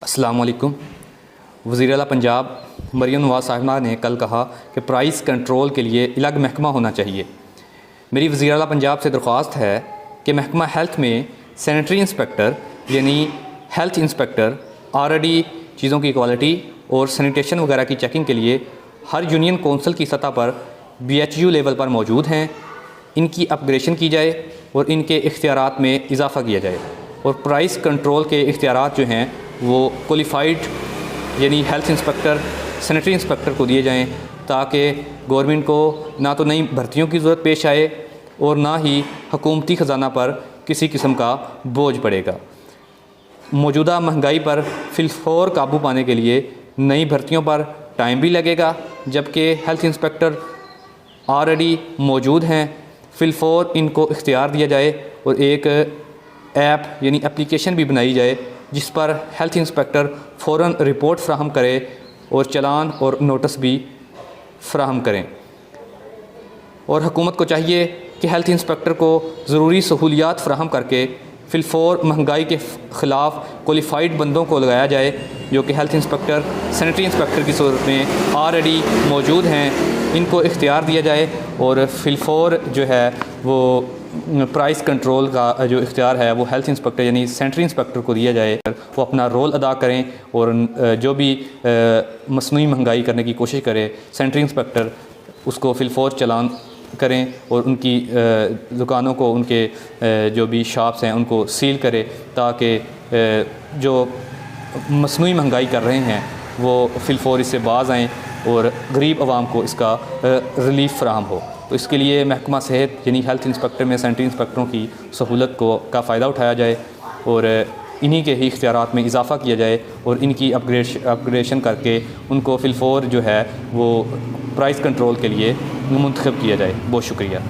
अस्सलाम वालेकुम। वज़ीर आला पंजाब मरियम नवाज़ साहिबा ने कल कहा कि प्राइस कंट्रोल के लिए अलग महकमा होना चाहिए। मेरी वज़ीर आला पंजाब से दरख्वास्त है कि महकमा हेल्थ में सैनिटरी इंस्पेक्टर यानी हेल्थ इंस्पेक्टर ऑलरेडी चीज़ों की क्वालिटी और सैनिटेशन वगैरह की चेकिंग के लिए हर यूनियन कौंसिल की सतह पर BHU लेवल पर मौजूद हैं, इनकी अपग्रेडेशन की जाए और इनके इख्तियारात में इजाफ़ा किया जाए और प्राइस कंट्रोल के इख्तियारात जो हैं वो क्वालिफ़ाइड यानी हेल्थ इंस्पेक्टर सैनिटरी इंस्पेक्टर को दिए जाएं, ताकि गवर्नमेंट को ना तो नई भर्तियों की ज़रूरत पेश आए और ना ही हुकूमती ख़जाना पर किसी किस्म का बोझ पड़ेगा। मौजूदा महंगाई पर फिलफौर काबू पाने के लिए नई भर्तियों पर टाइम भी लगेगा, जबकि हेल्थ इंस्पेक्टर ऑलरेडी मौजूद हैं। फिलफौर इनको इख्तियार दिया जाए और एक ऐप यानी एप्लीकेशन भी बनाई जाए जिस पर हेल्थ इंस्पेक्टर फ़ौरन रिपोर्ट फ्राहम करे और चालान और नोटिस भी फ्राहम करें। और हुकूमत को चाहिए कि हेल्थ इंस्पेक्टर को ज़रूरी सहूलियात फ्राहम करके फिलफौर महंगाई के ख़िलाफ़ क्वालिफ़ाइड बंदों को लगाया जाए, जो कि हेल्थ इंस्पेक्टर सैनिटरी इंस्पेक्टर की सूरत में ऑलरेडी मौजूद हैं। इनको इख्तियार दिया जाए और फिलफौर जो है वो प्राइस कंट्रोल का जो इख्तियार है वो हेल्थ इंस्पेक्टर यानी सैनिटरी इंस्पेक्टर को दिया जाए। वो अपना रोल अदा करें और जो भी मसनूई महंगाई करने की कोशिश करे सैनिटरी इंस्पेक्टर उसको फिलफौर चालान करें और उनकी दुकानों को, उनके जो भी शॉप्स हैं उनको सील करे, ताकि जो मसनूई महंगाई कर रहे हैं वो फिलफौर इससे बाज़ आएँ और गरीब आवाम को इसका रिलीफ़ फ़राहम हो। तो इसके लिए महकमा सेहत यानी हेल्थ इंस्पेक्टर में सैनिटरी इंस्पेक्टरों की सहूलत का फ़ायदा उठाया जाए और इन्हीं के ही इख्तियारात में इजाफ़ा किया जाए और इनकी अपग्रेडेशन करके उनको फिलफौर जो है वो प्राइस कंट्रोल के लिए मुंतखब किया जाए। बहुत शुक्रिया।